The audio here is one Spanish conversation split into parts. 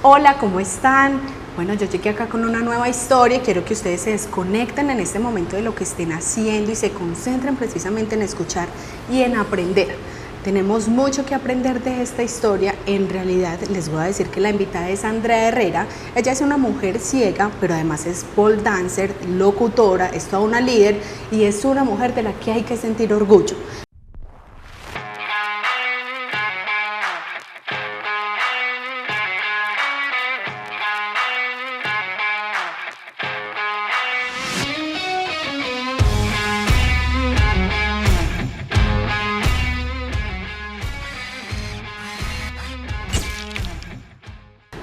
Hola, ¿cómo están? Bueno, yo llegué acá con una nueva historia y quiero que ustedes se desconecten en este momento de lo que estén haciendo y se concentren precisamente en escuchar y en aprender. Tenemos mucho que aprender de esta historia. En realidad, les voy a decir que la invitada es Andrea Herrera. Ella es una mujer ciega, pero además es pole dancer, locutora, es toda una líder y es una mujer de la que hay que sentir orgullo.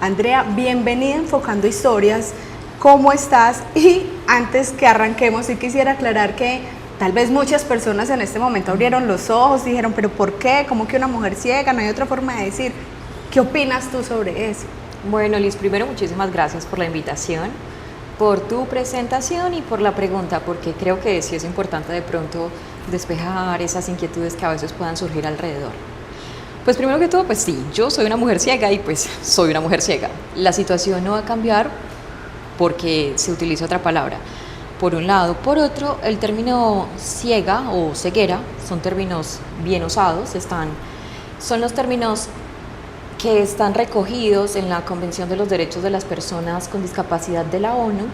Andrea, bienvenida a Enfocando Historias. ¿Cómo estás? Y antes que arranquemos, sí quisiera aclarar que tal vez muchas personas en este momento abrieron los ojos y dijeron, pero ¿por qué? ¿Cómo que una mujer ciega? No hay otra forma de decir. ¿Qué opinas tú sobre eso? Bueno, Liz, primero muchísimas gracias por la invitación, por tu presentación y por la pregunta, porque creo que sí es importante de pronto despejar esas inquietudes que a veces puedan surgir alrededor. Pues primero que todo, pues sí, yo soy una mujer ciega y pues soy una mujer ciega. La situación no va a cambiar porque se utiliza otra palabra, por un lado. Por otro, el término ciega o ceguera son términos bien usados, son los términos que están recogidos en la Convención de los Derechos de las Personas con Discapacidad de la ONU.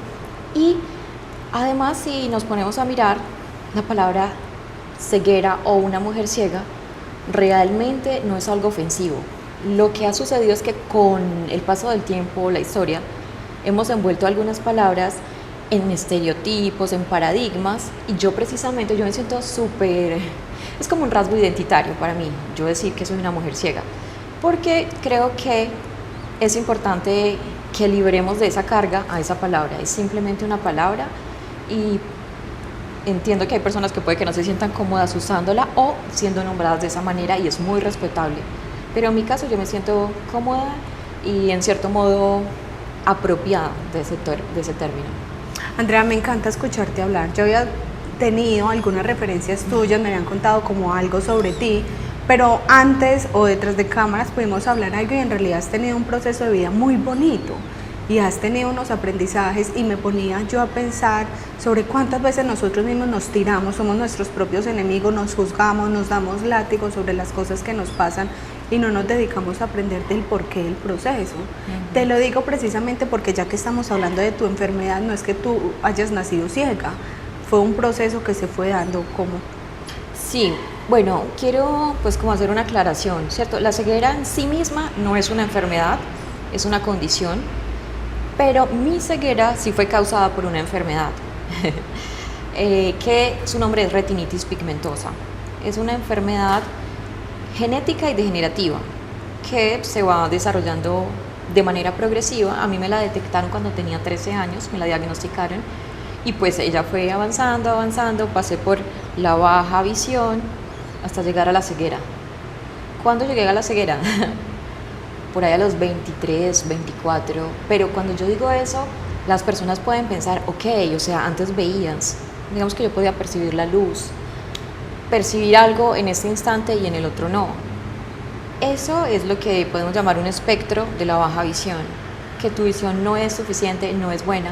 Y además, si nos ponemos a mirar, la palabra ceguera o una mujer ciega realmente no es algo ofensivo. Lo que ha sucedido es que con el paso del tiempo, la historia, hemos envuelto algunas palabras en estereotipos, en paradigmas, y yo precisamente, yo me siento súper, es como un rasgo identitario para mí, yo decir que soy una mujer ciega, porque creo que es importante que liberemos de esa carga a esa palabra. Es simplemente una palabra y entiendo que hay personas que puede que no se sientan cómodas usándola o siendo nombradas de esa manera y es muy respetable, pero en mi caso yo me siento cómoda y en cierto modo apropiada de ese término. Andrea, me encanta escucharte hablar. Yo había tenido algunas referencias tuyas, me habían contado como algo sobre ti, pero antes o detrás de cámaras pudimos hablar algo y en realidad has tenido un proceso de vida muy bonito y has tenido unos aprendizajes y me ponía yo a pensar sobre cuántas veces nosotros mismos nos tiramos, somos nuestros propios enemigos, nos juzgamos, nos damos látigos sobre las cosas que nos pasan y no nos dedicamos a aprender del porqué del proceso. Te lo digo precisamente porque ya que estamos hablando de tu enfermedad, no es que tú hayas nacido ciega, fue un proceso que se fue dando como... Sí, bueno, quiero pues como hacer una aclaración, ¿cierto? La ceguera en sí misma no es una enfermedad, es una condición, pero mi ceguera sí fue causada por una enfermedad, que su nombre es retinitis pigmentosa. Es una enfermedad genética y degenerativa que se va desarrollando de manera progresiva. A mí me la detectaron cuando tenía 13 años, me la diagnosticaron y pues ella fue avanzando, pasé por la baja visión hasta llegar a la ceguera. ¿Cuándo llegué a la ceguera? Por ahí a los 23, 24, pero cuando yo digo eso, las personas pueden pensar, ok, o sea, antes veías, digamos que yo podía percibir la luz, percibir algo en este instante y en el otro no. Eso es lo que podemos llamar un espectro de la baja visión, que tu visión no es suficiente, no es buena,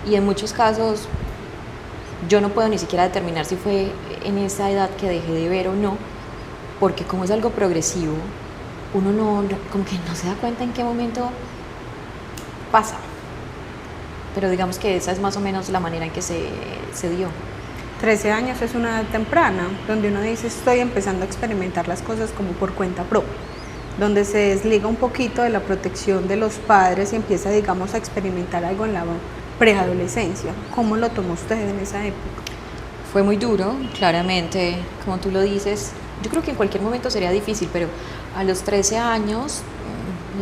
y en muchos casos yo no puedo ni siquiera determinar si fue en esa edad que dejé de ver o no, porque como es algo progresivo, uno como que no se da cuenta en qué momento pasa. Pero digamos que esa es más o menos la manera en que se dio. 13 años es una edad temprana, donde uno dice estoy empezando a experimentar las cosas como por cuenta propia, donde se desliga un poquito de la protección de los padres y empieza, digamos, a experimentar algo en la preadolescencia. ¿Cómo lo tomó usted en esa época? Fue muy duro, claramente, como tú lo dices. Yo creo que en cualquier momento sería difícil, pero a los 13 años,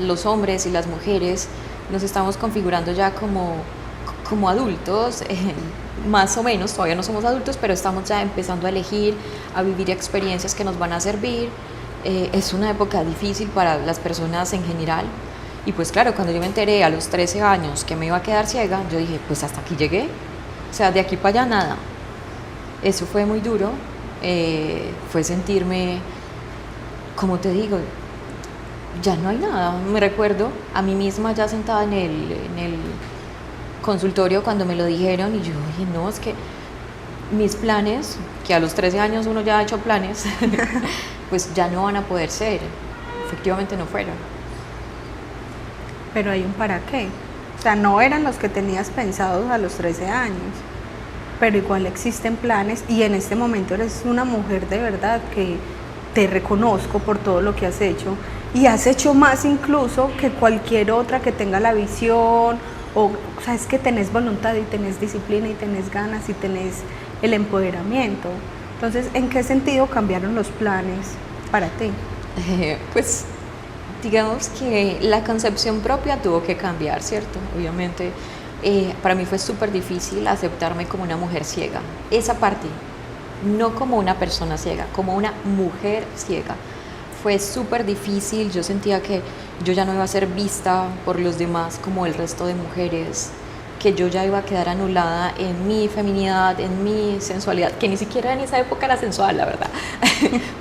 los hombres y las mujeres nos estamos configurando ya como adultos, más o menos, todavía no somos adultos, pero estamos ya empezando a elegir, a vivir experiencias que nos van a servir. Es una época difícil para las personas en general. Y pues claro, cuando yo me enteré a los 13 años que me iba a quedar ciega, yo dije, pues hasta aquí llegué. O sea, de aquí para allá nada. Eso fue muy duro. Fue sentirme, como te digo, ya no hay nada. Me recuerdo a mí misma ya sentada en el consultorio cuando me lo dijeron y yo dije, no, es que mis planes, que a los 13 años uno ya ha hecho planes, pues ya no van a poder ser. Efectivamente no fueron. Pero hay un para qué. O sea, no eran los que tenías pensados a los 13 años, pero igual existen planes y en este momento eres una mujer de verdad que te reconozco por todo lo que has hecho y has hecho más incluso que cualquier otra que tenga la visión o sea, es que tenés voluntad y tenés disciplina y tenés ganas y tenés el empoderamiento. Entonces, ¿en qué sentido cambiaron los planes para ti? Pues digamos que la concepción propia tuvo que cambiar, ¿cierto? Obviamente, para mí fue súper difícil aceptarme como una mujer ciega. Esa parte, no como una persona ciega, como una mujer ciega. Fue súper difícil, yo sentía que yo ya no iba a ser vista por los demás como el resto de mujeres, que yo ya iba a quedar anulada en mi feminidad, en mi sensualidad, que ni siquiera en esa época era sensual, la verdad.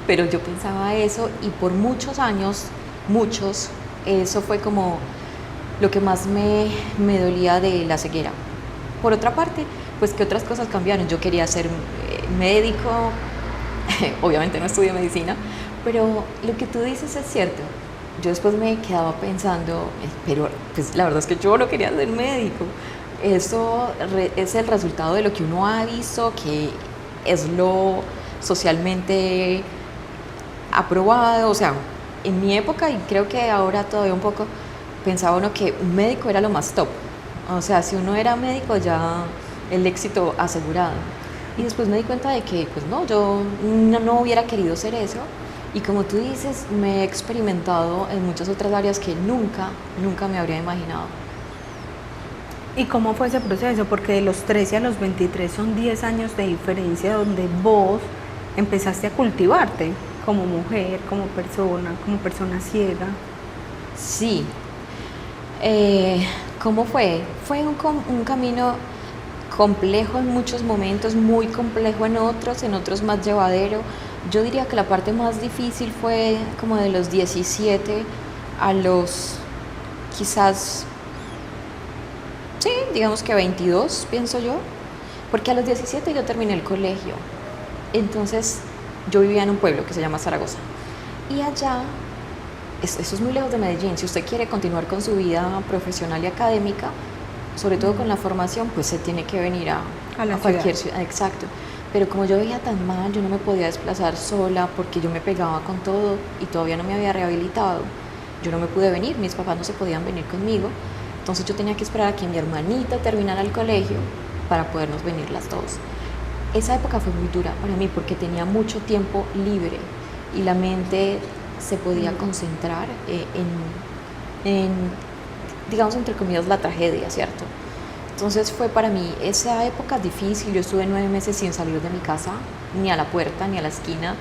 Pero yo pensaba eso y por muchos años, eso fue como lo que más me dolía de la ceguera. Por otra parte, pues que otras cosas cambiaron. Yo quería ser médico, obviamente no estudié medicina, pero lo que tú dices es cierto. Yo después me quedaba pensando, pero pues la verdad es que yo no quería ser médico. Eso es el resultado de lo que uno ha visto, que es lo socialmente aprobado. O sea, en mi época, y creo que ahora todavía un poco, pensaba uno que un médico era lo más top. O sea, si uno era médico ya el éxito asegurado. Y después me di cuenta de que, pues no, yo no hubiera querido ser eso. Y como tú dices, me he experimentado en muchas otras áreas que nunca me habría imaginado. ¿Y cómo fue ese proceso? Porque de los 13 a los 23 son 10 años de diferencia donde vos empezaste a cultivarte como mujer, como persona ciega. Sí. ¿Cómo fue? Fue un camino complejo en muchos momentos, muy complejo en otros más llevadero. Yo diría que la parte más difícil fue como de los 17 a los quizás, sí, digamos que 22, pienso yo, porque a los 17 yo terminé el colegio. Entonces yo vivía en un pueblo que se llama Zaragoza y allá, eso es muy lejos de Medellín. Si usted quiere continuar con su vida profesional y académica, sobre todo con la formación, pues se tiene que venir a cualquier ciudad. Exacto. Pero como yo veía tan mal, yo no me podía desplazar sola porque yo me pegaba con todo y todavía no me había rehabilitado. Yo no me pude venir, mis papás no se podían venir conmigo. Entonces yo tenía que esperar a que mi hermanita terminara el colegio para podernos venir las dos. Esa época fue muy dura para mí porque tenía mucho tiempo libre y la mente se podía concentrar en, digamos, entre comillas, la tragedia, ¿cierto? Entonces fue para mí esa época difícil. Yo estuve 9 meses sin salir de mi casa, ni a la puerta, ni a la esquina,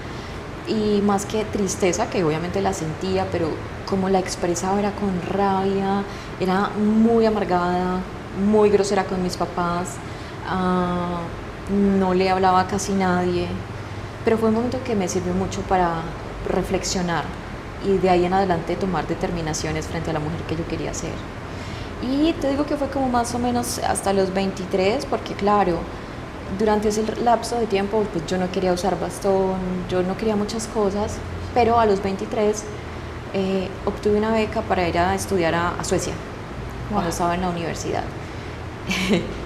y más que tristeza, que obviamente la sentía, pero como la expresaba era con rabia, era muy amargada, muy grosera con mis papás, no le hablaba a casi nadie, pero fue un momento que me sirvió mucho para reflexionar y de ahí en adelante tomar determinaciones frente a la mujer que yo quería ser. Y te digo que fue como más o menos hasta los 23, porque claro, durante ese lapso de tiempo pues yo no quería usar bastón, yo no quería muchas cosas, pero a los 23 obtuve una beca para ir a estudiar a Suecia, cuando estaba en la universidad.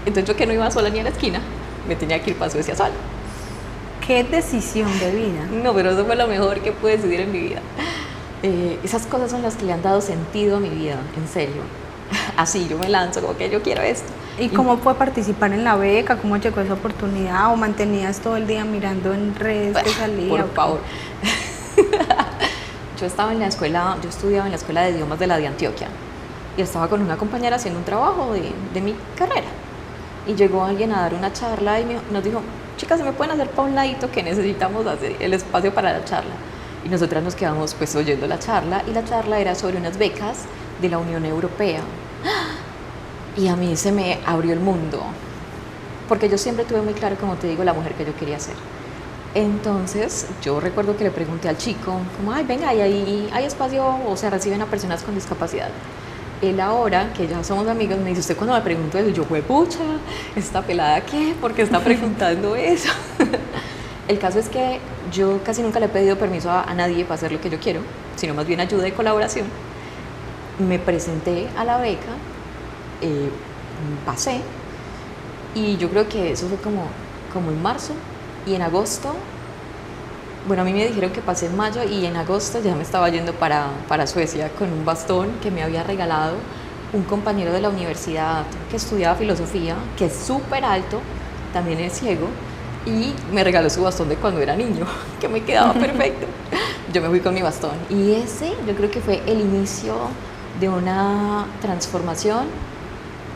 Entonces yo que no iba sola ni a la esquina, me tenía que ir para Suecia sola. ¿Qué decisión de vida? No, pero eso fue lo mejor que pude decidir en mi vida. Esas cosas son las que le han dado sentido a mi vida, en serio. Así yo me lanzo, como que yo quiero esto. ¿Y cómo fue participar en la beca? ¿Cómo llegó esa oportunidad? ¿O mantenías todo el día mirando en redes que salía? Por favor. Yo estaba en la escuela, yo estudiaba en la escuela de idiomas de la de Antioquia y estaba con una compañera haciendo un trabajo de mi carrera y llegó alguien a dar una charla y nos dijo, chicas, ¿se me pueden hacer para un ladito que necesitamos hacer el espacio para la charla? Y nosotras nos quedamos pues oyendo la charla y la charla era sobre unas becas de la Unión Europea. Y a mí se me abrió el mundo, porque yo siempre tuve muy claro, como te digo, la mujer que yo quería ser. Entonces, yo recuerdo que le pregunté al chico, como, ay, venga, ¿y ahí hay espacio o se reciben a personas con discapacidad? Él ahora, que ya somos amigos, me dice, usted cuando me preguntó eso, yo, pucha, ¿esta pelada qué? ¿Por qué está preguntando eso? El caso es que yo casi nunca le he pedido permiso a nadie para hacer lo que yo quiero, sino más bien ayuda y colaboración. Me presenté a la beca, pasé, y yo creo que eso fue como en marzo, y en agosto, bueno, a mí me dijeron que pasé en mayo, y en agosto ya me estaba yendo para Suecia con un bastón que me había regalado un compañero de la universidad que estudiaba filosofía, que es súper alto, también es ciego, y me regaló su bastón de cuando era niño, que me quedaba perfecto. Yo me fui con mi bastón, y ese yo creo que fue el inicio de una transformación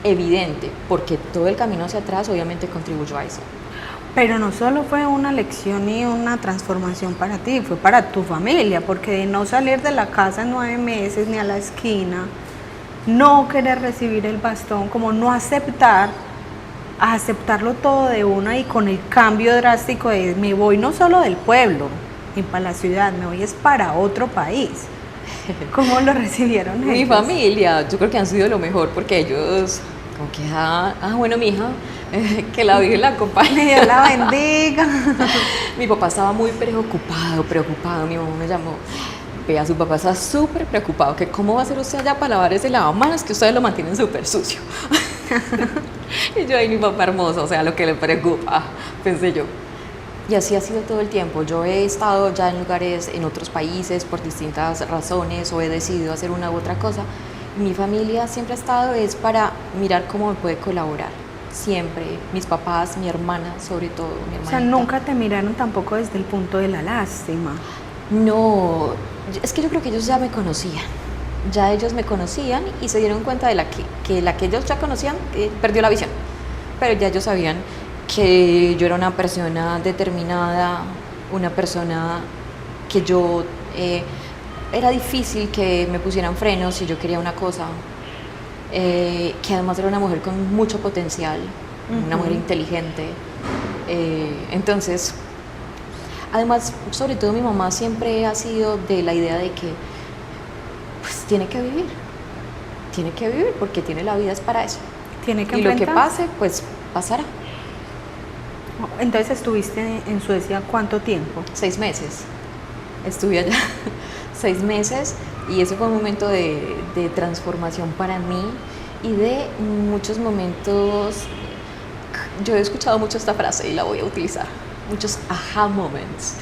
evidente, porque todo el camino hacia atrás obviamente contribuyó a eso. Pero no solo fue una lección y una transformación para ti, fue para tu familia, porque de no salir de la casa en 9 meses ni a la esquina, no querer recibir el bastón, como no aceptar, a aceptarlo todo de una y con el cambio drástico de me voy no solo del pueblo y para la ciudad, me voy es para otro país. ¿Cómo lo recibieron ellos? Mi familia, yo creo que han sido lo mejor, porque ellos, como que, bueno, mija, que la Virgen la acompañe. Dios la bendiga. Mi papá estaba muy preocupado, mi mamá me llamó. Vea, su papá está súper preocupado, que cómo va a hacer usted allá para lavar ese lavamanos, que ustedes lo mantienen súper sucio. Y yo, ay, mi papá hermoso, o sea, lo que le preocupa, pensé yo. Y así ha sido todo el tiempo. Yo he estado ya en lugares, en otros países, por distintas razones, o he decidido hacer una u otra cosa. Mi familia siempre ha estado es para mirar cómo me puede colaborar. Siempre. Mis papás, mi hermana, sobre todo, mi hermanita. O sea, nunca te miraron tampoco desde el punto de la lástima. No, es que yo creo que ellos ya me conocían. Ya ellos me conocían y se dieron cuenta de que la que ellos ya conocían perdió la visión. Pero ya ellos sabían que yo era una persona determinada, una persona que yo era difícil que me pusieran frenos si yo quería una cosa, que además era una mujer con mucho potencial, una mujer inteligente. Entonces, además, sobre todo mi mamá siempre ha sido de la idea de que pues tiene que vivir porque tiene la vida es para eso. Tiene que y lo que enfrentarse. pase, pues pasará. Entonces, ¿estuviste en Suecia cuánto tiempo? 6 meses. Estuve allá 6 meses y eso fue un momento de transformación para mí y de muchos momentos. Yo he escuchado mucho esta frase y la voy a utilizar. Muchos aha moments.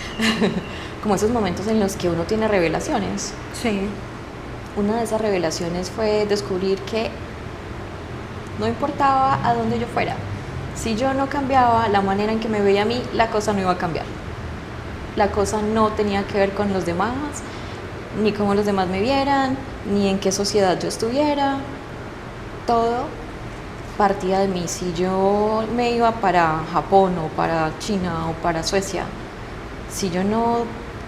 Como esos momentos en los que uno tiene revelaciones. Sí. Una de esas revelaciones fue descubrir que no importaba a dónde yo fuera. Si yo no cambiaba la manera en que me veía a mí, la cosa no iba a cambiar. La cosa no tenía que ver con los demás, ni cómo los demás me vieran, ni en qué sociedad yo estuviera. Todo partía de mí. Si yo me iba para Japón o para China o para Suecia, si yo no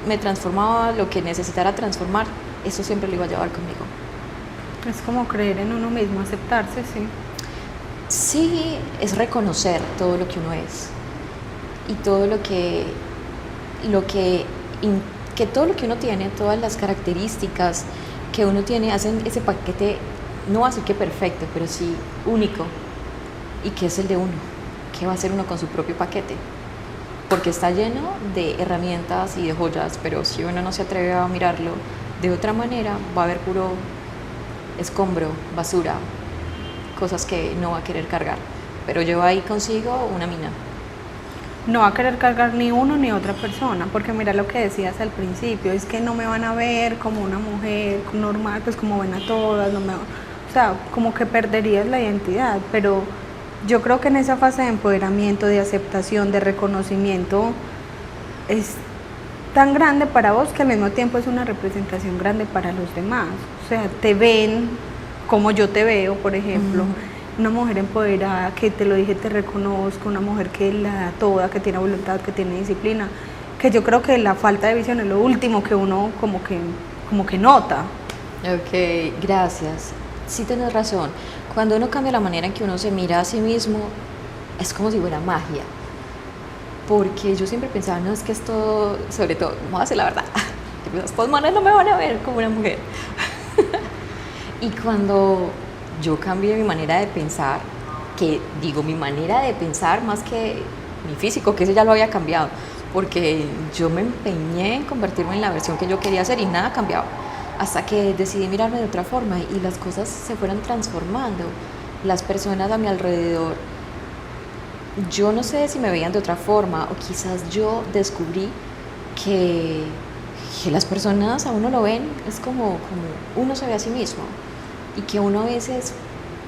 me transformaba lo que necesitara transformar, eso siempre lo iba a llevar conmigo. Es como creer en uno mismo, aceptarse, sí. Sí, es reconocer todo lo que uno es y todo que todo lo que uno tiene, todas las características que uno tiene hacen ese paquete, no voy a decir que perfecto, pero sí único, y que es el de uno. ¿Qué va a hacer uno con su propio paquete? Porque está lleno de herramientas y de joyas, pero si uno no se atreve a mirarlo de otra manera, va a haber puro escombro, basura, cosas que no va a querer cargar, pero lleva ahí consigo una mina. No va a querer cargar ni uno ni otra persona, porque mira lo que decías al principio, es que no me van a ver como una mujer normal, pues como ven a todas, o sea, como que perderías la identidad, pero yo creo que en esa fase de empoderamiento, de aceptación, de reconocimiento, es tan grande para vos que al mismo tiempo es una representación grande para los demás, o sea, te ven como yo te veo, por ejemplo, una mujer empoderada, que te lo dije, te reconozco, una mujer que la da toda, que tiene voluntad, que tiene disciplina, que yo creo que la falta de visión es lo último que uno como que nota. Ok, gracias. Sí tienes razón. Cuando uno cambia la manera en que uno se mira a sí mismo, es como si fuera magia. porque yo siempre pensaba, no, es que esto, sobre todo, vamos a decir la verdad, estos manes no me van a ver como una mujer. Y cuando yo cambié mi manera de pensar, que digo mi manera de pensar más que mi físico, que ese ya lo había cambiado, porque yo me empeñé en convertirme en la versión que yo quería ser y nada cambiaba, hasta que decidí mirarme de otra forma y las cosas se fueron transformando. Las personas a mi alrededor, yo no sé si me veían de otra forma o quizás yo descubrí que, que las personas a uno lo ven, es como uno se ve a sí mismo y que uno a veces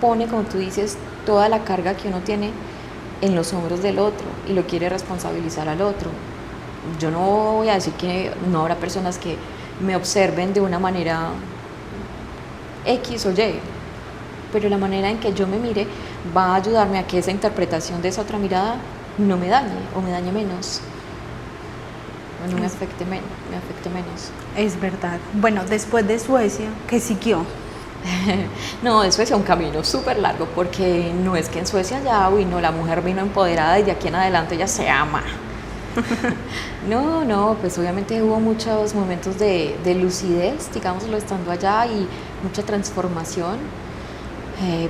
pone, como tú dices, toda la carga que uno tiene en los hombros del otro y lo quiere responsabilizar al otro. Yo no voy a decir que no habrá personas que me observen de una manera X o Y, pero la manera en que yo me mire va a ayudarme a que esa interpretación de esa otra mirada no me dañe o me dañe menos, o no me afecte menos. Es verdad. Bueno, después de Suecia, ¿qué siguió? No, en Suecia un camino súper largo, porque no es que en Suecia ya, uy, no, la mujer vino empoderada y de aquí en adelante ya se ama. No, pues obviamente hubo muchos momentos de lucidez, digámoslo, estando allá y mucha transformación,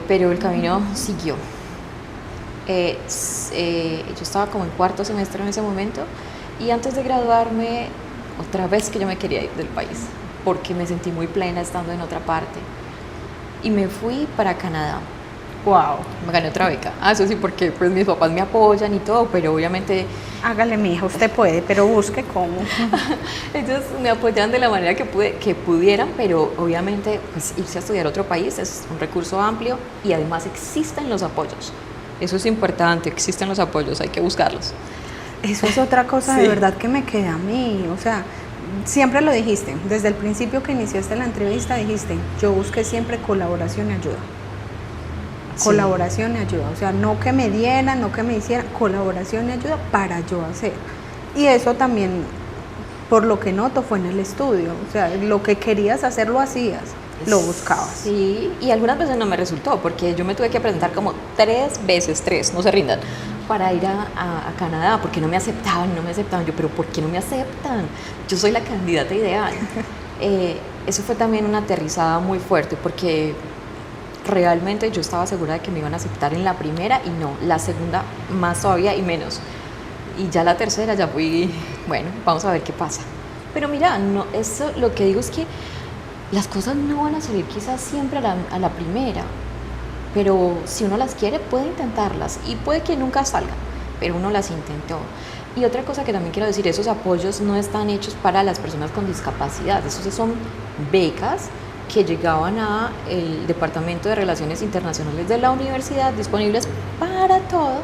pero el camino siguió. Yo estaba como en cuarto semestre en ese momento y antes de graduarme, otra vez que yo me quería ir del país, porque me sentí muy plena estando en otra parte. Y me fui para Canadá. Wow. Me gané otra beca. Eso sí, porque pues mis papás me apoyan y todo, pero obviamente Hágale, mija, usted puede, pero busque cómo. ellos me apoyan de la manera que pudieran, pero obviamente pues irse a estudiar a otro país es un recurso amplio y además existen los apoyos. Eso es importante, existen los apoyos, hay que buscarlos. Eso es otra cosa Sí. de verdad que me queda a mí. O sea, siempre lo dijiste, desde el principio que iniciaste la entrevista dijiste, yo busqué siempre colaboración y ayuda. Sí. Colaboración y ayuda, o sea, no que me dieran, no que me hicieran, colaboración y ayuda para yo hacer. Y eso también, por lo que noto, fue en el estudio, o sea, lo que querías hacer lo hacías, lo buscabas. Sí, y algunas veces no me resultó, porque yo me tuve que presentar como 3 veces, no se rindan, para ir a Canadá, porque no me aceptaban. Yo, pero ¿por qué no me aceptan? Yo soy la candidata ideal. Eso fue también una aterrizada muy fuerte, porque realmente yo estaba segura de que me iban a aceptar en la primera y no, la segunda más todavía y menos. Y ya la tercera ya fui, bueno, vamos a ver qué pasa. Pero mira, no, eso lo que digo es que las cosas no van a salir quizás siempre a la primera, pero si uno las quiere puede intentarlas y puede que nunca salgan, pero uno las intentó. Y otra cosa que también quiero decir, esos apoyos no están hechos para las personas con discapacidad, esos son becas que llegaban a el Departamento de Relaciones Internacionales de la universidad, disponibles para todos,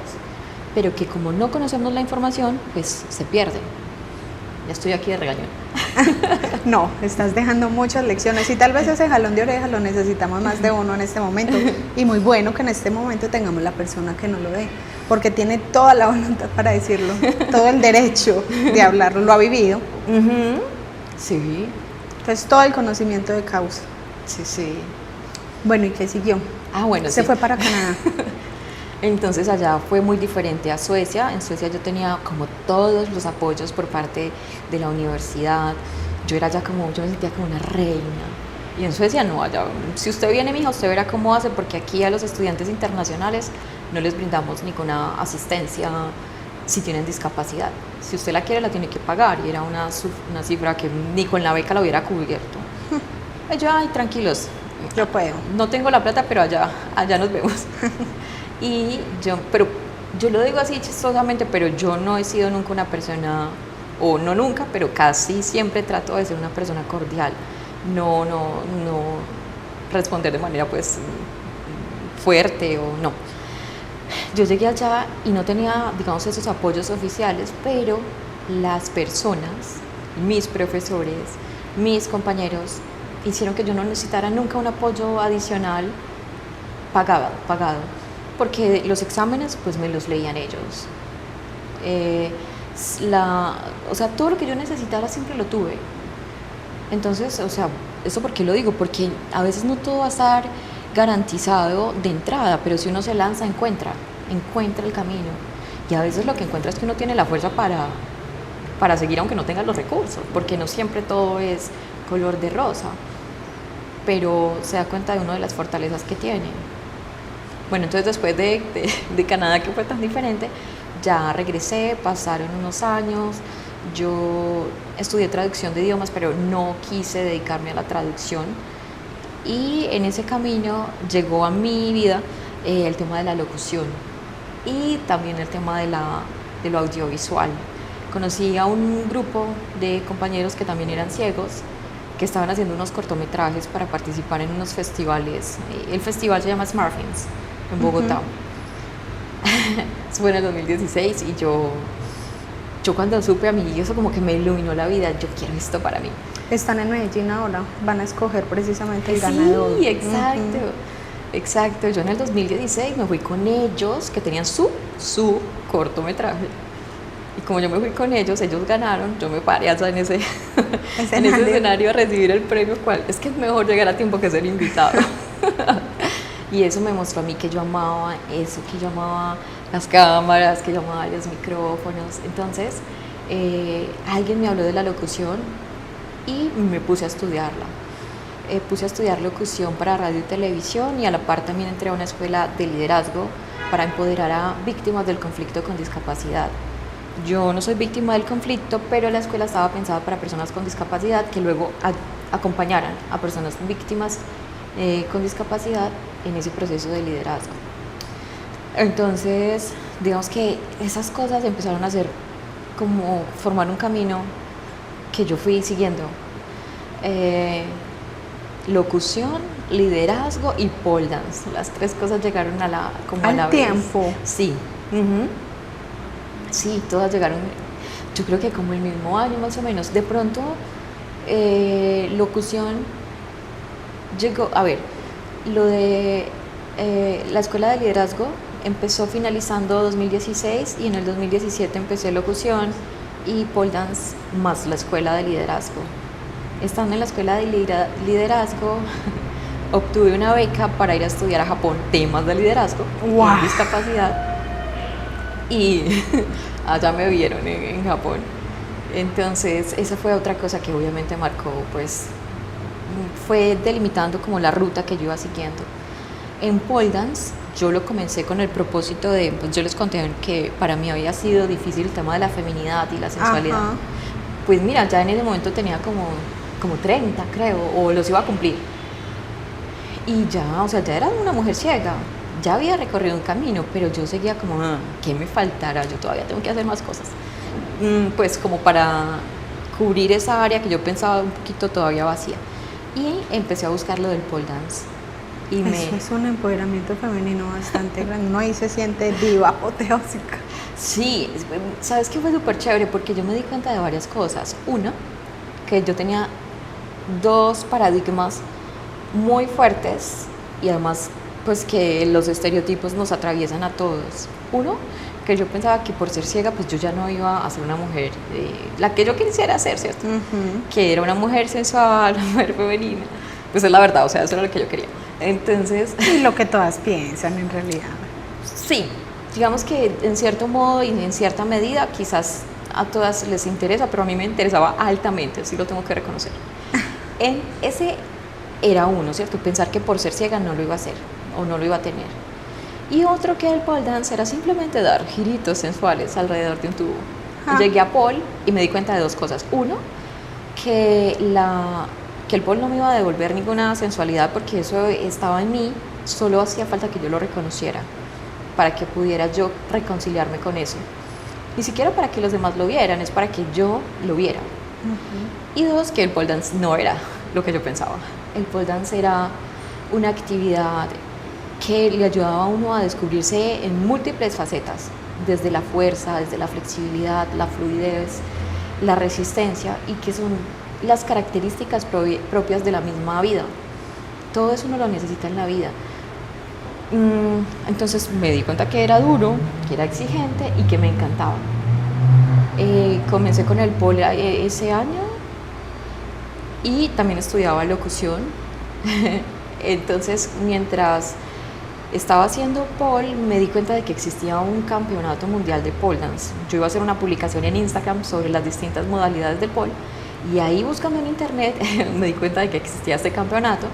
pero que como no conocemos la información, pues se pierden. Ya estoy aquí de regañón. No, estás dejando muchas lecciones y tal vez ese jalón de orejas lo necesitamos más de uno en este momento. Y muy bueno que en este momento tengamos la persona que no lo ve, porque tiene toda la voluntad para decirlo, todo el derecho de hablarlo, lo ha vivido. Sí, Entonces todo el conocimiento de causa. sí. Bueno, ¿y qué siguió? Bueno, Se sí. fue para Canadá. Entonces allá fue muy diferente a Suecia. En Suecia yo tenía como todos los apoyos por parte de la universidad. Yo era ya como, yo me sentía como una reina. Y en Suecia no, allá, si usted viene, mija, usted verá cómo hace, porque aquí a los estudiantes internacionales no les brindamos ninguna asistencia si tienen discapacidad. Si usted la quiere, la tiene que pagar, y era una cifra que ni con la beca la hubiera cubierto. Yo, ay, tranquilos, Yo puedo. no tengo la plata, pero allá nos vemos. Pero yo lo digo así chistosamente, pero yo no he sido nunca una persona, o no nunca, pero casi siempre trato de ser una persona cordial. No responder de manera pues fuerte o no. Yo llegué allá y no tenía, digamos, esos apoyos oficiales, pero las personas, mis profesores, mis compañeros, hicieron que yo no necesitara nunca un apoyo adicional pagado, porque los exámenes pues me los leían ellos. O sea, todo lo que yo necesitara siempre lo tuve. Entonces, o sea, ¿eso por qué lo digo? Porque a veces no todo va a estar garantizado de entrada, pero si uno se lanza, encuentra el camino. Y a veces lo que encuentras es que uno tiene la fuerza para seguir aunque no tenga los recursos, porque no siempre todo es color de rosa, pero se da cuenta de una de las fortalezas que tiene. Bueno, entonces después de Canadá, que fue tan diferente, ya regresé, pasaron unos años, yo estudié traducción de idiomas, pero no quise dedicarme a la traducción, y en ese camino llegó a mi vida el tema de la locución y también el tema de lo audiovisual. Conocí a un grupo de compañeros que también eran ciegos, que estaban haciendo unos cortometrajes para participar en unos festivales. El festival se llama Smartfilms, en Bogotá. Eso fue en el 2016 y yo cuando supe, a mí eso como que me iluminó la vida. Yo quiero esto para mí. Están en Medellín ahora, van a escoger precisamente el ganador. Sí, exacto, exacto. Yo en el 2016 me fui con ellos, que tenían su cortometraje. Y como yo me fui con ellos ganaron, yo me paré allá en ese escenario a recibir el premio. Es que es mejor llegar a tiempo que ser invitado. Y eso me mostró a mí que yo amaba eso, que yo amaba las cámaras, que yo amaba los micrófonos. Entonces, alguien me habló de la locución y me puse a estudiarla. Puse a estudiar locución para radio y televisión, y a la par también entré a una escuela de liderazgo para empoderar a víctimas del conflicto con discapacidad. Yo no soy víctima del conflicto, pero la escuela estaba pensada para personas con discapacidad que luego acompañaran a personas víctimas con discapacidad en ese proceso de liderazgo. Entonces, digamos que esas cosas empezaron a ser como formar un camino que yo fui siguiendo. Locución, liderazgo y pole dance. Las tres cosas llegaron a la vez. Tiempo. Sí. Sí, todas llegaron, yo creo que como el mismo año más o menos. De pronto, locución llegó, a ver, lo de la escuela de liderazgo empezó finalizando 2016, y en el 2017 empecé locución y pole dance más la escuela de liderazgo. Estando en la escuela de liderazgo, obtuve una beca para ir a estudiar a Japón temas de liderazgo y discapacidad. Y allá me vieron en Japón. Entonces esa fue otra cosa que obviamente marcó, pues fue delimitando como la ruta que yo iba siguiendo. En pole dance yo lo comencé con el propósito de, pues yo les conté que para mí había sido difícil el tema de la feminidad y la sensualidad. Ajá. Pues mira, ya en ese momento tenía como 30, creo, o los iba a cumplir. Y ya, o sea, ya era una mujer ciega. Ya había recorrido un camino, pero yo seguía como, ¿qué me faltará? Yo todavía tengo que hacer más cosas. Pues como para cubrir esa área que yo pensaba un poquito todavía vacía. Y empecé a buscar lo del pole dance. Eso es un empoderamiento femenino bastante grande. Uno ahí se siente diva, apoteósica. Sí, ¿sabes qué fue súper chévere? Porque yo me di cuenta de varias cosas. Una, que yo tenía dos paradigmas muy fuertes y además pues que los estereotipos nos atraviesan a todos. Uno, que yo pensaba que por ser ciega pues yo ya no iba a ser una mujer la que yo quisiera ser, ¿cierto? Que era una mujer sensual, una mujer femenina. Pues es la verdad, o sea, eso era lo que yo quería. Entonces... Y lo que todas piensan en realidad. Sí, digamos que en cierto modo y en cierta medida quizás a todas les interesa, pero a mí me interesaba altamente, sí lo tengo que reconocer. Ese era uno, ¿cierto? Pensar que por ser ciega no lo iba a hacer o no lo iba a tener. Y otro, que el pole dance era simplemente dar giritos sensuales alrededor de un tubo. Llegué a pole y me di cuenta de dos cosas. Uno, que el pole no me iba a devolver ninguna sensualidad porque eso estaba en mí, solo hacía falta que yo lo reconociera para que pudiera yo reconciliarme con eso. Ni siquiera para que los demás lo vieran, es para que yo lo viera. Y dos, que el pole dance no era lo que yo pensaba. El pole dance era una actividad que le ayudaba a uno a descubrirse en múltiples facetas, desde la fuerza, desde la flexibilidad, la fluidez, la resistencia, y que son las características propias de la misma vida. Todo eso uno lo necesita en la vida. Entonces me di cuenta que era duro, que era exigente y que me encantaba. Comencé con el pole ese año y también estudiaba locución. Entonces, mientras estaba haciendo pole, me di cuenta de que existía un campeonato mundial de pole dance. Yo iba a hacer una publicación en Instagram sobre las distintas modalidades del pole y ahí buscando en internet me di cuenta de que existía este campeonato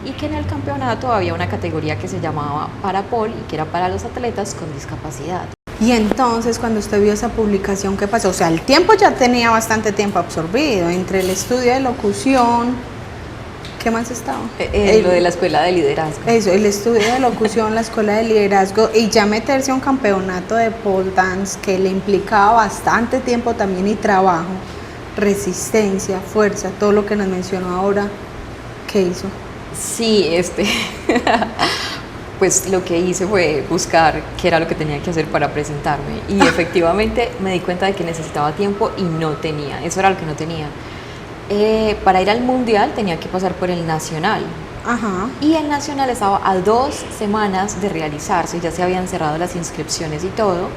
y que en el campeonato había una categoría que se llamaba para pole y que era para los atletas con discapacidad. Y entonces, cuando usted vio esa publicación, ¿qué pasó? O sea, el tiempo ya tenía bastante tiempo absorbido entre el estudio de locución. ¿Qué más estaba? Lo de la escuela de liderazgo. Eso, el estudio de locución, la escuela de liderazgo y ya meterse a un campeonato de pole dance que le implicaba bastante tiempo también y trabajo, resistencia, fuerza, todo lo que nos mencionó ahora. ¿Qué hizo? Sí, pues lo que hice fue buscar qué era lo que tenía que hacer para presentarme y efectivamente me di cuenta de que necesitaba tiempo y no tenía, eso era lo que no tenía. Para ir al mundial tenía que pasar por el nacional. Ajá. Y el nacional estaba a 2 semanas de realizarse, ya se habían cerrado las inscripciones y todo,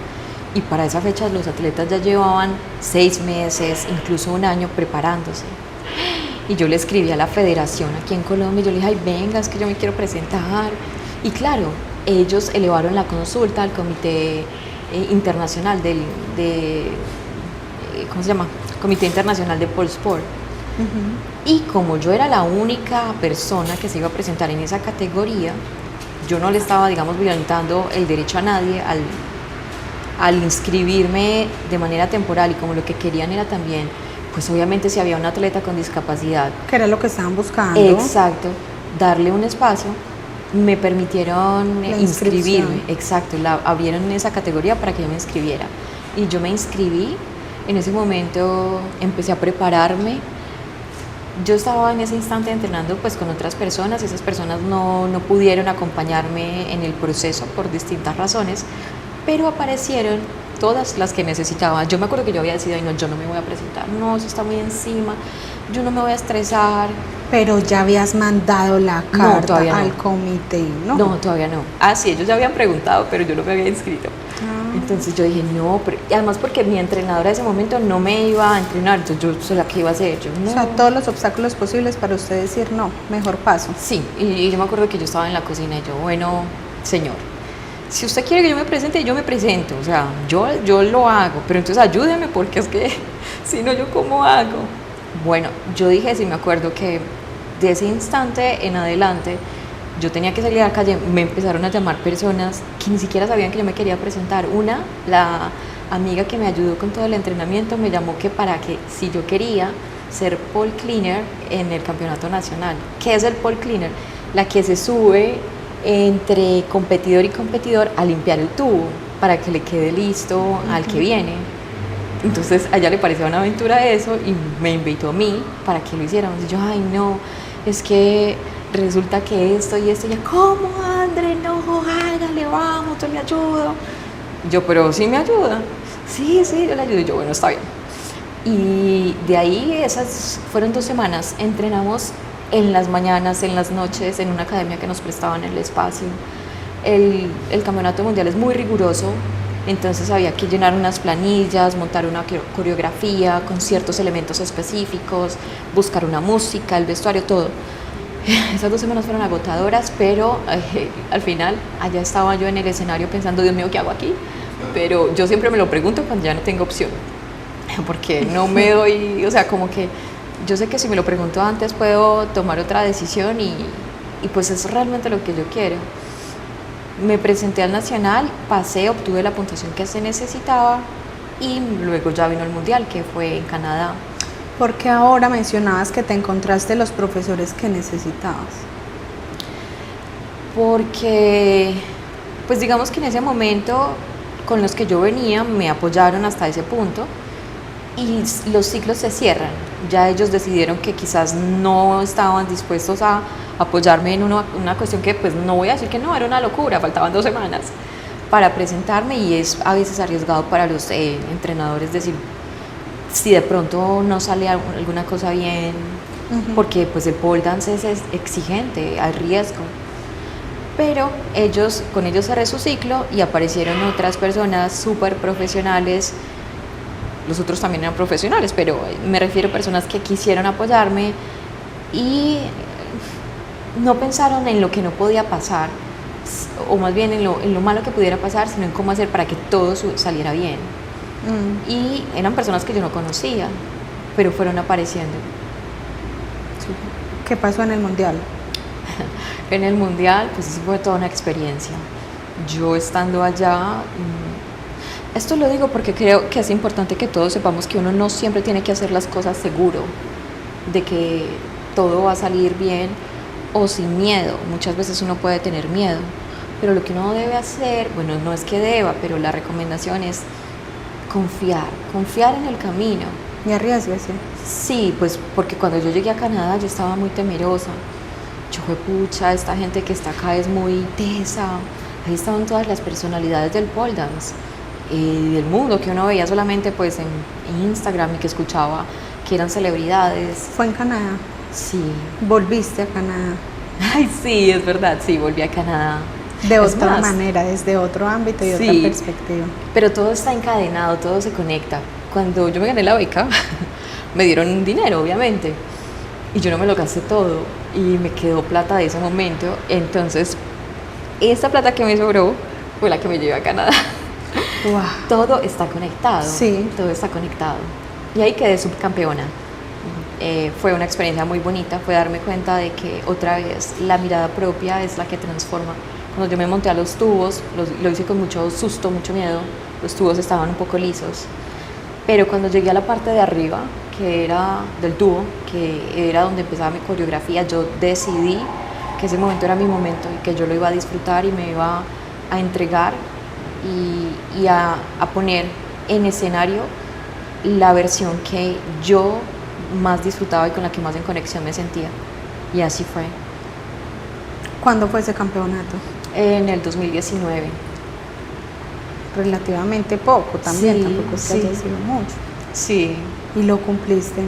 y para esa fecha los atletas ya llevaban 6 meses, incluso un año preparándose. Y yo le escribí a la federación aquí en Colombia y yo le dije, ay, venga, es que yo me quiero presentar. Y claro, ellos elevaron la consulta al Comité Internacional ¿cómo se llama? Comité Internacional de Pole Sport. Y como yo era la única persona que se iba a presentar en esa categoría, yo no le estaba, digamos, violentando el derecho a nadie al inscribirme de manera temporal y como lo que querían era también, pues obviamente si había un atleta con discapacidad. Que era lo que estaban buscando. Exacto, darle un espacio, me permitieron inscribirme, exacto, abrieron esa categoría para que yo me inscribiera. Y yo me inscribí, en ese momento empecé a prepararme. Yo estaba en ese instante entrenando pues con otras personas, esas personas no pudieron acompañarme en el proceso por distintas razones, pero aparecieron todas las que necesitaba. Yo me acuerdo que yo había decidido, no, yo no me voy a presentar, no, eso está muy encima, yo no me voy a estresar. Pero ya habías mandado la carta al no. comité, ¿no? No, todavía no. Ah, sí, ellos ya habían preguntado, pero yo no me había inscrito. Entonces yo dije, no, pero, y además porque mi entrenadora en ese momento no me iba a entrenar, entonces yo sola que iba a hacer, yo no. O sea, todos los obstáculos posibles para usted decir, no, mejor paso. Sí, y yo me acuerdo que yo estaba en la cocina y yo, bueno, señor, si usted quiere que yo me presente, yo me presento, o sea, yo lo hago, pero entonces ayúdeme porque es que, si no, ¿yo cómo hago? Bueno, yo dije, sí me acuerdo que de ese instante en adelante, yo tenía que salir a la calle, me empezaron a llamar personas que ni siquiera sabían que yo me quería presentar. La amiga que me ayudó con todo el entrenamiento, me llamó que para que, si yo quería ser pole cleaner en el campeonato nacional. ¿Qué es el pole cleaner? La que se sube entre competidor y competidor a limpiar el tubo para que le quede listo al que viene. Entonces a ella le pareció una aventura eso y me invitó a mí para que lo hiciéramos. Y yo, ay no, es que resulta que esto y esto, y ella, ¿cómo, André? No, hágale, vamos, yo le ayudo. Yo, pero sí me ayuda. Sí, yo le ayudo. Y yo, bueno, está bien. Y de ahí, esas fueron 2 semanas. Entrenamos en las mañanas, en las noches, en una academia que nos prestaban el espacio. El campeonato mundial es muy riguroso, entonces había que llenar unas planillas, montar una coreografía con ciertos elementos específicos, buscar una música, el vestuario, todo. Esas 2 semanas fueron agotadoras, pero al final allá estaba yo en el escenario pensando, Dios mío, ¿qué hago aquí? Pero yo siempre me lo pregunto cuando ya no tengo opción, porque no me doy, o sea, como que yo sé que si me lo pregunto antes puedo tomar otra decisión y pues es realmente lo que yo quiero. Me presenté al nacional, pasé, obtuve la puntuación que se necesitaba y luego ya vino el mundial, que fue en Canadá. ¿Por qué ahora mencionabas que te encontraste los profesores que necesitabas? Porque, pues digamos que en ese momento con los que yo venía me apoyaron hasta ese punto y los ciclos se cierran. Ya ellos decidieron que quizás no estaban dispuestos a apoyarme en una cuestión que, pues no voy a decir que no, era una locura, faltaban 2 semanas para presentarme y es a veces arriesgado para los entrenadores decir, si de pronto no sale alguna cosa bien, porque pues el pole dance es exigente, hay riesgo. Pero con ellos cerré su ciclo y aparecieron otras personas súper profesionales. Los otros también eran profesionales, pero me refiero a personas que quisieron apoyarme y no pensaron en lo que no podía pasar, o más bien en lo malo que pudiera pasar, sino en cómo hacer para que todo saliera bien. Y eran personas que yo no conocía, pero fueron apareciendo. ¿Qué pasó en el mundial? En el mundial, pues eso fue toda una experiencia. Yo estando allá, esto lo digo porque creo que es importante que todos sepamos que uno no siempre tiene que hacer las cosas seguro, de que todo va a salir bien o sin miedo. Muchas veces uno puede tener miedo, pero lo que uno debe hacer, bueno, no es que deba, pero la recomendación es confiar en el camino. Y arriesguese. Sí, pues porque cuando yo llegué a Canadá yo estaba muy temerosa. Yo fue pucha, esta gente que está acá es muy tesa. Ahí estaban todas las personalidades del pole dance, del mundo que uno veía solamente pues en Instagram y que escuchaba que eran celebridades. ¿Fue en Canadá? Sí. ¿Volviste a Canadá? Ay, sí, es verdad, sí, volví a Canadá. De Es otra más, manera, desde otro ámbito y sí, otra perspectiva. pero todo está encadenado, todo se conecta. Cuando yo me gané la beca, me dieron dinero, obviamente, y yo no me lo gasté todo, y me quedó plata de ese momento. Entonces, esta plata que me sobró fue la que me llevé a Canadá. Wow. Todo está conectado, Sí. todo está conectado. Y ahí quedé subcampeona. Fue una experiencia muy bonita, fue darme cuenta de que otra vez la mirada propia es la que transforma. Cuando yo me monté a los tubos, lo hice con mucho susto, mucho miedo, los tubos estaban un poco lisos, pero cuando llegué a la parte de arriba, que era del tubo, que era donde empezaba mi coreografía, yo decidí que ese momento era mi momento y que yo lo iba a disfrutar y me iba a entregar y a poner en escenario la versión que yo más disfrutaba y con la que más en conexión me sentía. Y así fue. ¿Cuándo fue ese campeonato? En el 2019. Relativamente poco también, Sí, tampoco es que sí. haya sido mucho. Sí. Y lo cumpliste.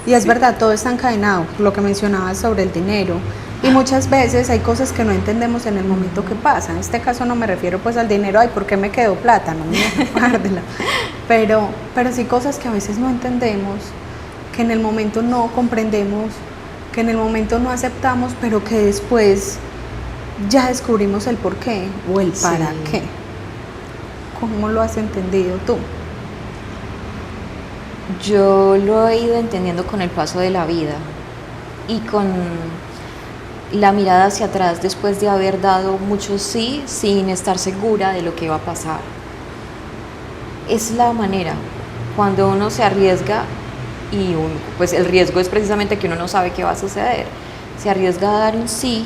Y es verdad, todo está encadenado, lo que mencionabas sobre el dinero. Y muchas veces hay cosas que no entendemos en el momento que pasa. En este caso no me refiero pues al dinero, ay, ¿por qué me quedó plata? No, guárdela. Pero sí cosas que a veces no entendemos, que en el momento no comprendemos, que en el momento no aceptamos, pero que después ya descubrimos el por qué o el para Sí. qué. ¿Cómo lo has entendido tú? Yo lo he ido entendiendo con el paso de la vida y con la mirada hacia atrás después de haber dado mucho sí sin estar segura de lo que va a pasar. Es la manera, cuando uno se arriesga y pues el riesgo es precisamente que uno no sabe qué va a suceder, se arriesga a dar un sí,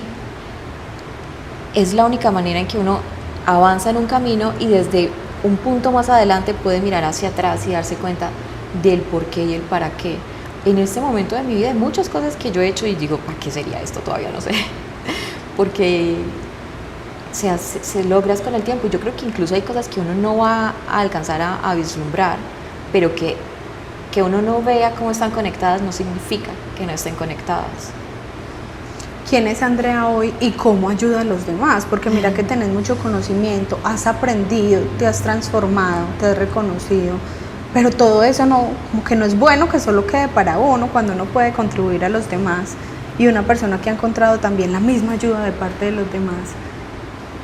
es la única manera en que uno avanza en un camino y desde un punto más adelante puede mirar hacia atrás y darse cuenta del por qué y el para qué. En este momento de mi vida hay muchas cosas que yo he hecho y digo, ¿para qué sería esto? Todavía no sé. Porque se logras con el tiempo. Yo creo que incluso hay cosas que uno no va a alcanzar a vislumbrar, pero que uno no vea cómo están conectadas no significa que no estén conectadas. ¿Quién es Andrea hoy y cómo ayuda a los demás? Porque mira que tenés mucho conocimiento, has aprendido, te has transformado, te has reconocido, pero todo eso no, como que no es bueno que solo quede para uno cuando uno puede contribuir a los demás. Y una persona que ha encontrado también la misma ayuda de parte de los demás,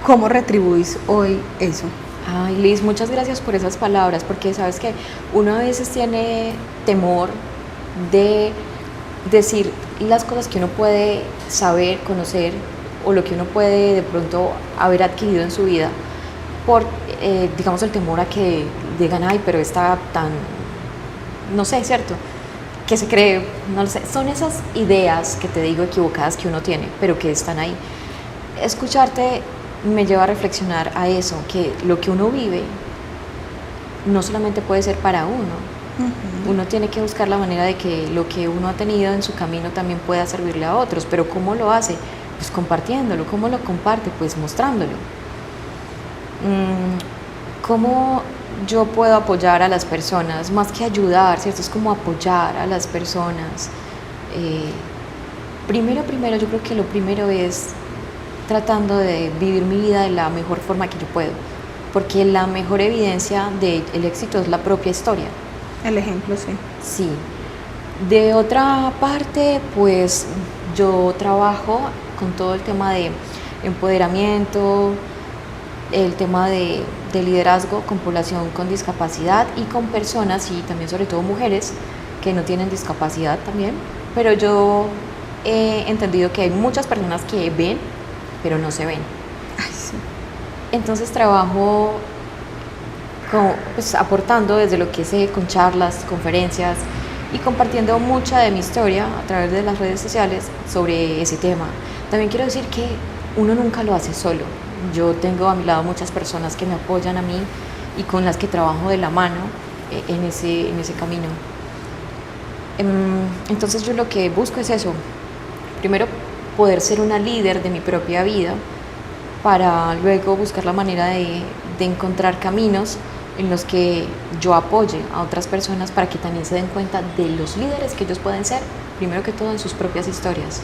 ¿cómo retribuís hoy eso? Ay, Liz, muchas gracias por esas palabras, porque sabes que uno a veces tiene temor de decir las cosas que uno puede saber, conocer, o lo que uno puede de pronto haber adquirido en su vida, por, digamos, el temor a que digan, ay, pero está tan, no sé, ¿cierto? Que se cree, no lo sé, son esas ideas que te digo equivocadas que uno tiene, pero que están ahí. Escucharte me lleva a reflexionar a eso, que lo que uno vive no solamente puede ser para uno. Uno tiene que buscar la manera de que lo que uno ha tenido en su camino también pueda servirle a otros, pero ¿cómo lo hace? Pues compartiéndolo. ¿Cómo lo comparte? Pues mostrándolo. ¿Cómo yo puedo apoyar a las personas? Más que ayudar, ¿cierto? Es como apoyar a las personas. Primero, yo creo que lo primero es tratando de vivir mi vida de la mejor forma que yo puedo, porque la mejor evidencia del éxito es la propia historia. El ejemplo, sí. Sí. De otra parte, pues yo trabajo con todo el tema de empoderamiento, el tema de liderazgo con población con discapacidad y con personas y también sobre todo mujeres que no tienen discapacidad también, pero yo he entendido que hay muchas personas que ven, pero no se ven. Ay, sí. Entonces trabajo pues, aportando desde lo que sé con charlas, conferencias y compartiendo mucha de mi historia a través de las redes sociales sobre ese tema. También quiero decir que uno nunca lo hace solo. Yo tengo a mi lado muchas personas que me apoyan a mí y con las que trabajo de la mano en ese camino. Entonces yo lo que busco es eso. Primero, poder ser una líder de mi propia vida para luego buscar la manera de encontrar caminos en los que yo apoye a otras personas para que también se den cuenta de los líderes que ellos pueden ser, primero que todo en sus propias historias.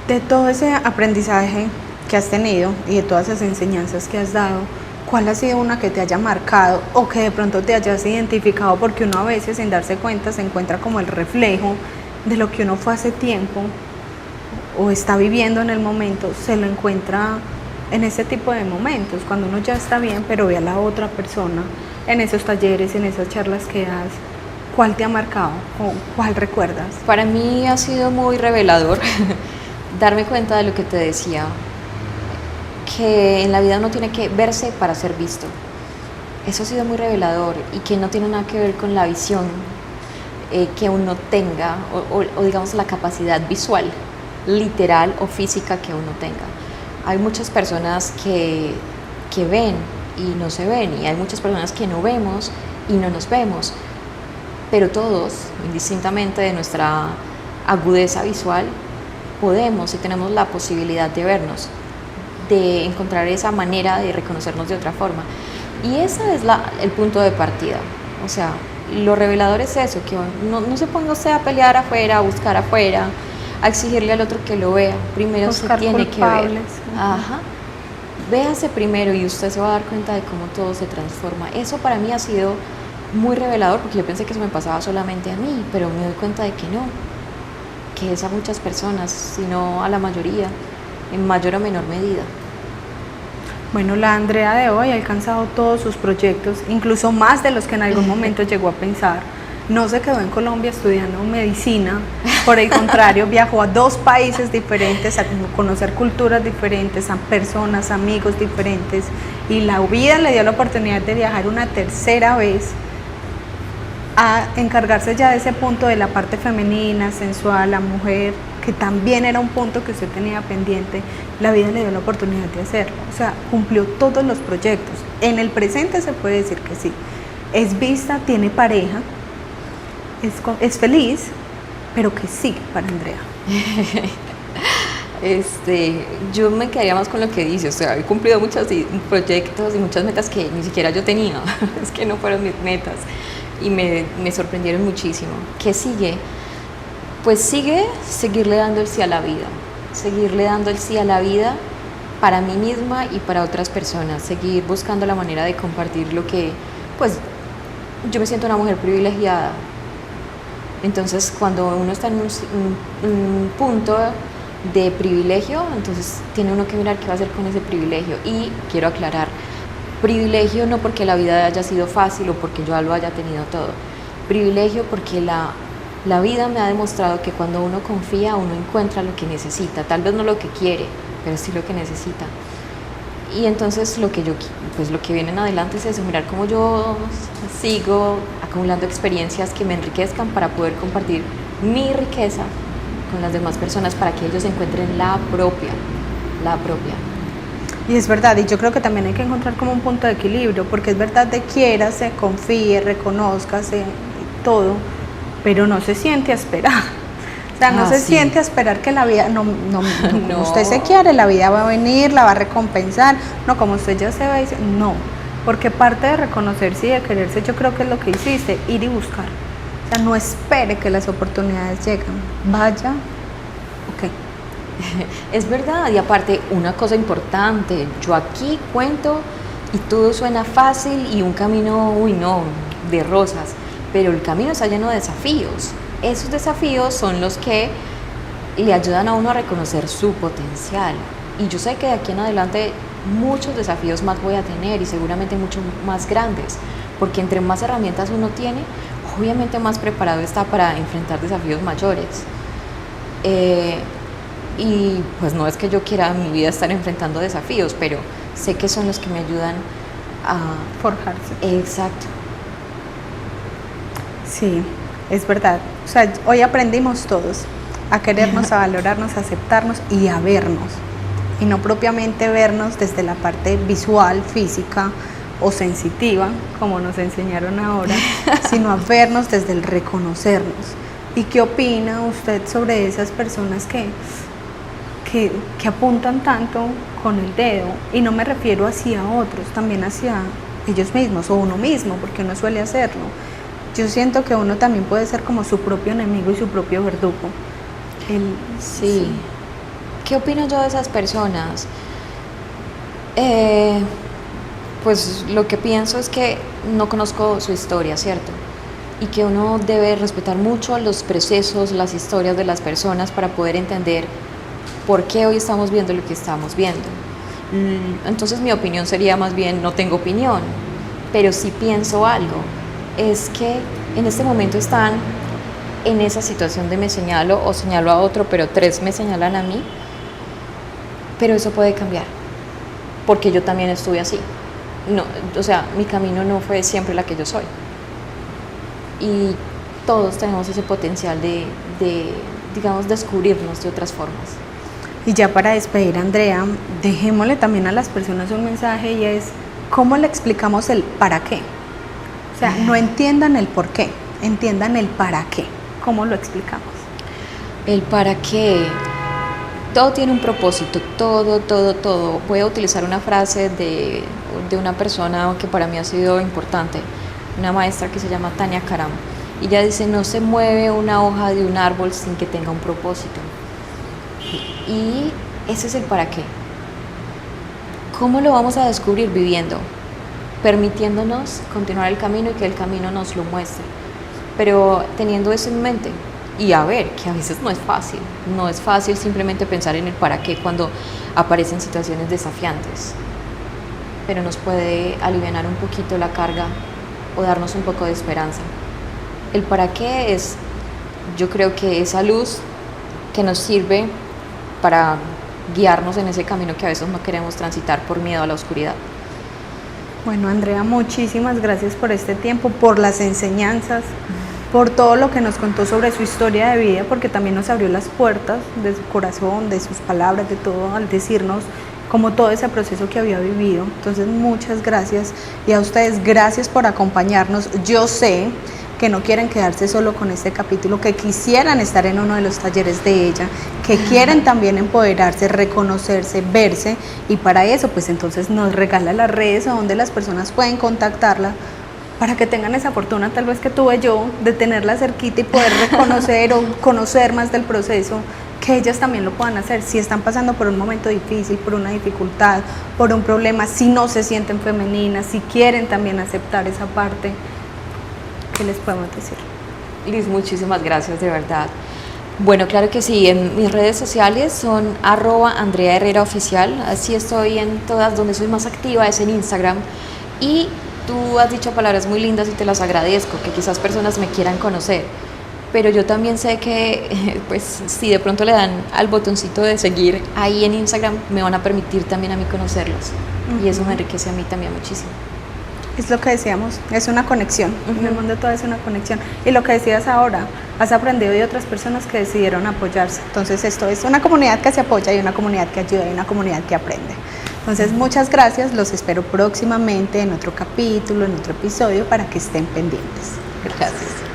De todo ese aprendizaje que has tenido y de todas esas enseñanzas que has dado, ¿cuál ha sido una que te haya marcado o que de pronto te hayas identificado? Porque uno a veces sin darse cuenta se encuentra como el reflejo de lo que uno fue hace tiempo o está viviendo en el momento, se lo encuentra en ese tipo de momentos, cuando uno ya está bien, pero ve a la otra persona en esos talleres, en esas charlas que das. ¿Cuál te ha marcado o cuál recuerdas? Para mí ha sido muy revelador darme cuenta de lo que te decía, que en la vida uno tiene que verse para ser visto. Eso ha sido muy revelador y que no tiene nada que ver con la visión que uno tenga o digamos la capacidad visual, literal o física que uno tenga. Hay muchas personas que ven y no se ven, y hay muchas personas que no vemos y no nos vemos, pero todos, indistintamente de nuestra agudeza visual, podemos y tenemos la posibilidad de vernos, de encontrar esa manera de reconocernos de otra forma. Y ese es el punto de partida. O sea, lo revelador es eso, que no se ponga usted a pelear afuera, a buscar afuera, a exigirle al otro que lo vea. Primero Buscar se tiene culpables. que ver. Ajá. Véase primero y usted se va a dar cuenta de cómo todo se transforma. Eso para mí ha sido muy revelador, porque yo pensé que eso me pasaba solamente a mí, pero me doy cuenta de que no, que es a muchas personas, sino a la mayoría, en mayor o menor medida. Bueno, la Andrea de hoy ha alcanzado todos sus proyectos, incluso más de los que en algún momento llegó a pensar. No se quedó en Colombia estudiando medicina, por el contrario, viajó a 2 países diferentes, a conocer culturas diferentes, a personas, amigos diferentes, y la vida le dio la oportunidad de viajar una tercera vez a encargarse ya de ese punto de la parte femenina, sensual, la mujer, que también era un punto que usted tenía pendiente. La vida le dio la oportunidad de hacerlo, o sea, cumplió todos los proyectos. En el presente se puede decir que sí, es vista, tiene pareja, es feliz, pero que sí para Andrea. Yo me quedaría más con lo que dice, o sea, he cumplido muchos proyectos y muchas metas que ni siquiera yo tenía, es que no fueron mis metas y me sorprendieron muchísimo. ¿Qué sigue? Pues seguirle dando el sí a la vida, seguirle dando el sí a la vida para mí misma y para otras personas, seguir buscando la manera de compartir lo que, pues, yo me siento una mujer privilegiada. Entonces, cuando uno está en un punto de privilegio, entonces tiene uno que mirar qué va a hacer con ese privilegio. Y quiero aclarar, privilegio no porque la vida haya sido fácil o porque yo lo haya tenido todo. Privilegio porque la vida me ha demostrado que cuando uno confía, uno encuentra lo que necesita. Tal vez no lo que quiere, pero sí lo que necesita. Y entonces lo que viene en adelante es eso, mirar cómo yo sigo acumulando experiencias que me enriquezcan para poder compartir mi riqueza con las demás personas para que ellos encuentren la propia. Y es verdad, y yo creo que también hay que encontrar como un punto de equilibrio, porque es verdad de quiérase, confíe, reconózcase, todo, pero no se siente a esperar. O sea, no se siente a esperar que la vida, no. Usted se quiere, la vida va a venir, la va a recompensar, no, como usted ya se va y dice, no, porque parte de reconocerse y de quererse, yo creo que es lo que hiciste, ir y buscar. O sea, no espere que las oportunidades lleguen, vaya, ok. Es verdad, y aparte, una cosa importante, yo aquí cuento y todo suena fácil y un camino, de rosas, pero el camino está lleno de desafíos. Esos desafíos son los que le ayudan a uno a reconocer su potencial. Y yo sé que de aquí en adelante muchos desafíos más voy a tener y seguramente muchos más grandes, porque entre más herramientas uno tiene, obviamente más preparado está para enfrentar desafíos mayores. Y pues no es que yo quiera en mi vida estar enfrentando desafíos, pero sé que son los que me ayudan a Forjarse. Exacto. Sí, es verdad. O sea, hoy aprendimos todos a querernos, a valorarnos, a aceptarnos y a vernos. Y no propiamente vernos desde la parte visual, física o sensitiva, como nos enseñaron ahora, sino a vernos desde el reconocernos. ¿Y qué opina usted sobre esas personas que apuntan tanto con el dedo? Y no me refiero hacia otros, también hacia ellos mismos o uno mismo, porque uno suele hacerlo. Yo siento que uno también puede ser como su propio enemigo y su propio verdugo. Sí. ¿Qué opino yo de esas personas? Pues lo que pienso es que no conozco su historia, ¿cierto? Y que uno debe respetar mucho los procesos, las historias de las personas para poder entender por qué hoy estamos viendo lo que estamos viendo. Entonces mi opinión sería más bien, no tengo opinión, pero sí pienso algo. Es que en este momento están en esa situación de me señalo o señalo a otro, pero 3 me señalan a mí. Pero eso puede cambiar, porque yo también estuve así. No, o sea, mi camino no fue siempre la que yo soy. Y todos tenemos ese potencial de digamos, descubrirnos de otras formas. Y ya para despedir, Andrea, dejémosle también a las personas un mensaje, y es ¿cómo le explicamos el para qué? O sea, no entiendan el por qué, entiendan el para qué. ¿Cómo lo explicamos? El para qué. Todo tiene un propósito, todo. Voy a utilizar una frase de una persona que para mí ha sido importante, una maestra que se llama Tania Karam. Y ella dice, no se mueve una hoja de un árbol sin que tenga un propósito. Y ese es el para qué. ¿Cómo lo vamos a descubrir? Viviendo, permitiéndonos continuar el camino y que el camino nos lo muestre. Pero teniendo eso en mente. Y a ver, que a veces no es fácil simplemente pensar en el para qué cuando aparecen situaciones desafiantes, pero nos puede alivianar un poquito la carga o darnos un poco de esperanza. El para qué es, yo creo que esa luz que nos sirve para guiarnos en ese camino que a veces no queremos transitar por miedo a la oscuridad. Bueno, Andrea, muchísimas gracias por este tiempo, por las enseñanzas, por todo lo que nos contó sobre su historia de vida, porque también nos abrió las puertas de su corazón, de sus palabras, de todo, al decirnos como todo ese proceso que había vivido. Entonces, muchas gracias, y a ustedes gracias por acompañarnos. Yo sé que no quieren quedarse solo con este capítulo, que quisieran estar en uno de los talleres de ella, que quieren también empoderarse, reconocerse, verse, y para eso pues entonces nos regala las redes donde las personas pueden contactarla para que tengan esa fortuna tal vez que tuve yo de tenerla cerquita y poder reconocer o conocer más del proceso, que ellas también lo puedan hacer si están pasando por un momento difícil, por una dificultad, por un problema, si no se sienten femeninas, si quieren también aceptar esa parte. ¿Qué les podemos decir? Liz, muchísimas gracias, de verdad. Bueno, claro que sí, en mis redes sociales son @AndreaHerreraOficial, así estoy en todas, donde soy más activa es en Instagram, y tú has dicho palabras muy lindas y te las agradezco, que quizás personas me quieran conocer, pero yo también sé que pues si de pronto le dan al botoncito de seguir ahí en Instagram, me van a permitir también a mí conocerlos, y eso me enriquece a mí también muchísimo. Es lo que decíamos, es una conexión, en el mundo todo es una conexión. Y lo que decías ahora, has aprendido de otras personas que decidieron apoyarse. Entonces esto es una comunidad que se apoya y una comunidad que ayuda y una comunidad que aprende. Entonces muchas gracias, los espero próximamente en otro capítulo, en otro episodio para que estén pendientes. Gracias.